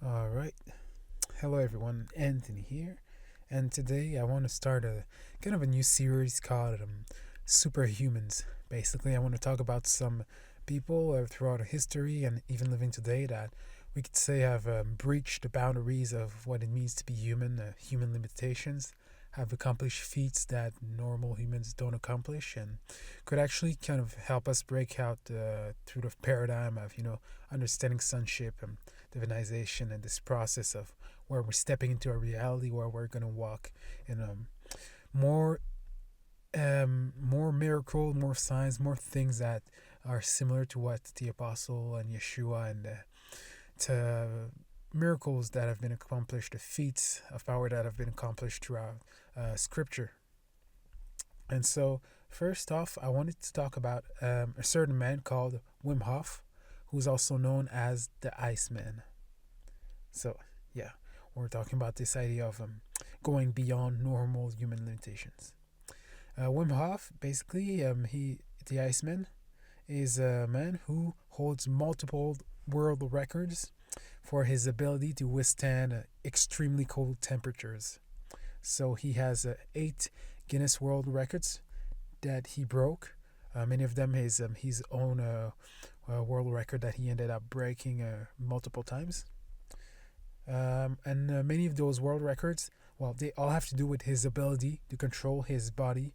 All right. Hello, everyone. Anthony here. And today I want to start a kind of a new series called Superhumans. Basically, I want to talk about some people throughout history and even living today that we could say have breached the boundaries of what it means to be human, human limitations, have accomplished feats that normal humans don't accomplish, and could actually kind of help us break out through the paradigm of, understanding sonship and divinization and this process of where we're stepping into a reality where we're going to walk in more more miracle, more signs, more things that are similar to what the apostle and Yeshua and to miracles that have been accomplished, the feats of power that have been accomplished throughout scripture. And so, first off, I wanted to talk about a certain man called Whim Hoff, who's also known as the Iceman. So, yeah, we're talking about this idea of going beyond normal human limitations. Wim Hof, basically, the Iceman, is a man who holds multiple world records for his ability to withstand extremely cold temperatures. So he has 8 Guinness World Records that he broke. Many of them his own world record that he ended up breaking multiple times. And many of those world records, well, they all have to do with his ability to control his body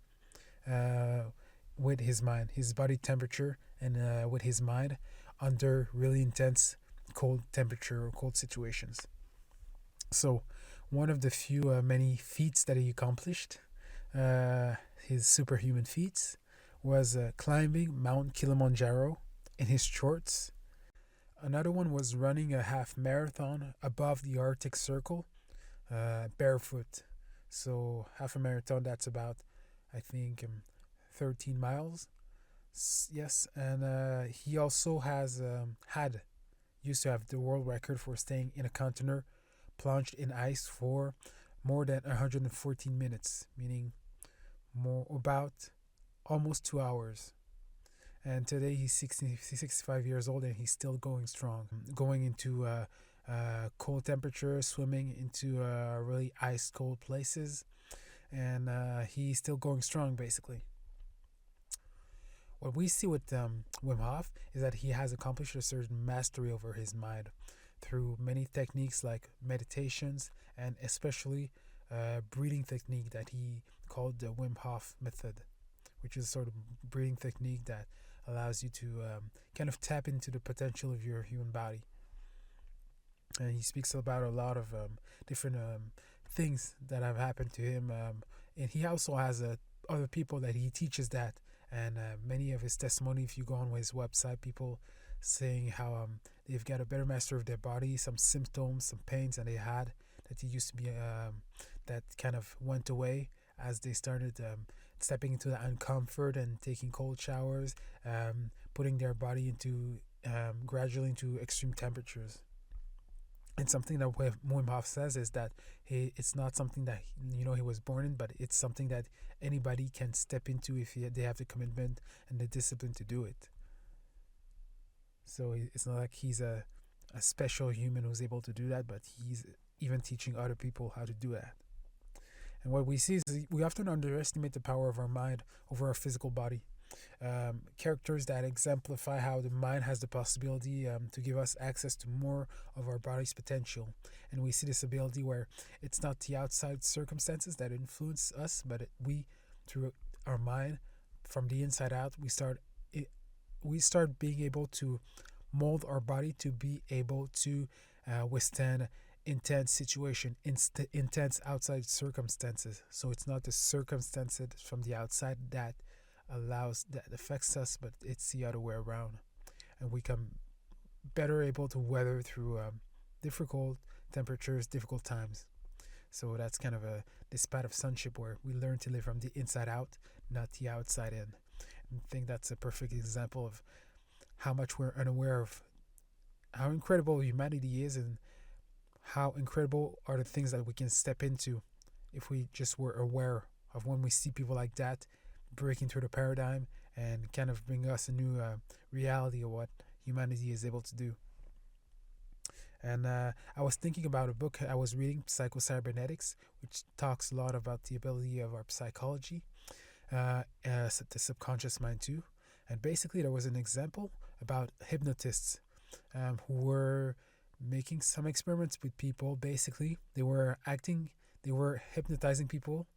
uh, with his mind, his body temperature, and with his mind under really intense cold temperature or cold situations. So, one of the few many feats that he accomplished, uh, his superhuman feats, was climbing Mount Kilimanjaro in his shorts. Another one was running a half marathon above the Arctic Circle barefoot. So half a marathon, that's about, I think, 13 miles. Yes, and he also has used to have the world record for staying in a container plunged in ice for more than 114 minutes, meaning more about almost 2 hours. And today he's 65 years old and he's still going strong, going into cold temperatures, swimming into really ice cold places, and he's still going strong basically. What we see with Wim Hof is that he has accomplished a certain mastery over his mind through many techniques like meditations and especially breathing technique that he called the Wim Hof method, which is a sort of breathing technique that allows you to kind of tap into the potential of your human body. And he speaks about a lot of different things that have happened to him. And he also has other people that he teaches that. And many of his testimony, if you go on his website, people saying how they've got a better master of their body, some symptoms, some pains that they had that he used to be that kind of went away as they started stepping into the uncomfort and taking cold showers, putting their body into gradually into extreme temperatures. And something that Wim Hof says is that it's not something that he was born in, but it's something that anybody can step into if they have the commitment and the discipline to do it. So it's not like he's a special human who's able to do that, but he's even teaching other people how to do that. And what we see is we often underestimate the power of our mind over our physical body. Characters that exemplify how the mind has the possibility to give us access to more of our body's potential. And we see this ability where it's not the outside circumstances that influence us, but we, through our mind, from the inside out, we start being able to mold our body to be able to withstand intense situation, intense outside circumstances. So it's not the circumstances from the outside that affects us, but it's the other way around, and we come better able to weather through difficult temperatures, difficult times. So that's kind of this path of sonship where we learn to live from the inside out, not the outside in. And I think that's a perfect example of how much we're unaware of how incredible humanity is and how incredible are the things that we can step into if we just were aware of when we see people like that breaking through the paradigm and kind of bring us a new reality of what humanity is able to do. And I was thinking about a book I was reading, Psycho-Cybernetics, which talks a lot about the ability of our psychology, the subconscious mind too. And basically, there was an example about hypnotists who were making some experiments with people. Basically, they were hypnotizing people,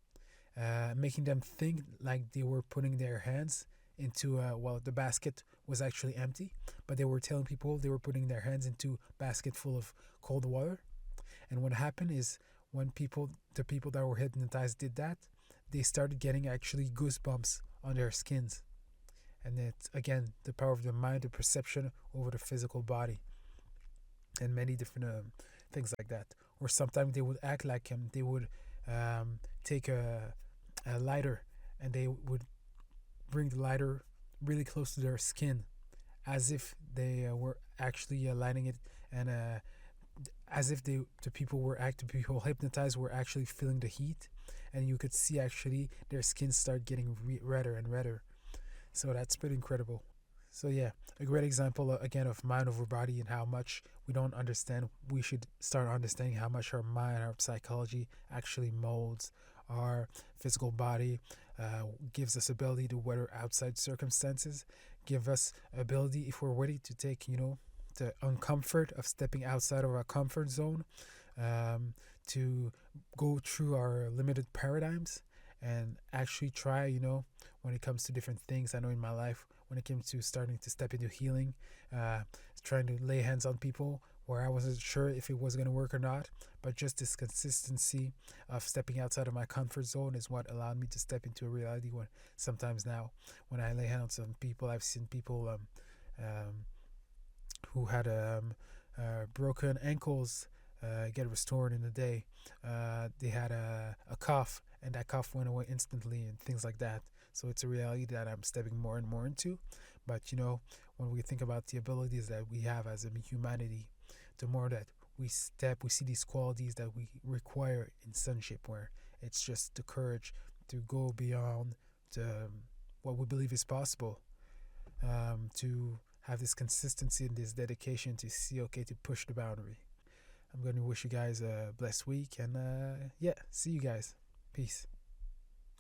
making them think like they were putting their hands into the basket was actually empty, but they were telling people they were putting their hands into a basket full of cold water. And what happened is when the people that were hypnotized did that, they started getting actually goosebumps on their skins. And it's again the power of the mind, the perception over the physical body, and many different things like that. Or sometimes they would act like they would take a lighter, and they would bring the lighter really close to their skin, as if they were actually lighting it, and as if the people the people hypnotized were actually feeling the heat, and you could see actually their skin start getting redder and redder. So that's pretty incredible. So yeah, a great example again of mind over body and how much we don't understand. We should start understanding how much our mind, our psychology actually molds our physical body, gives us ability to weather outside circumstances, give us ability if we're ready to take the uncomfort of stepping outside of our comfort zone, to go through our limited paradigms and actually try, when it comes to different things. I know in my life, when it came to starting to step into healing, uh, trying to lay hands on people where I wasn't sure if it was going to work or not, but just this consistency of stepping outside of my comfort zone is what allowed me to step into a reality when sometimes now when I lay hands on some people, I've seen people who had broken ankles get restored in a day. They had a cough, and that cough went away instantly, and things like that. So it's a reality that I'm stepping more and more into. But when we think about the abilities that we have as a humanity, the more that we see these qualities that we require in sonship, where it's just the courage to go beyond the, what we believe is possible, to have this consistency and this dedication to see, okay, to push the boundary. I'm going to wish you guys a blessed week, and yeah, see you guys. Peace.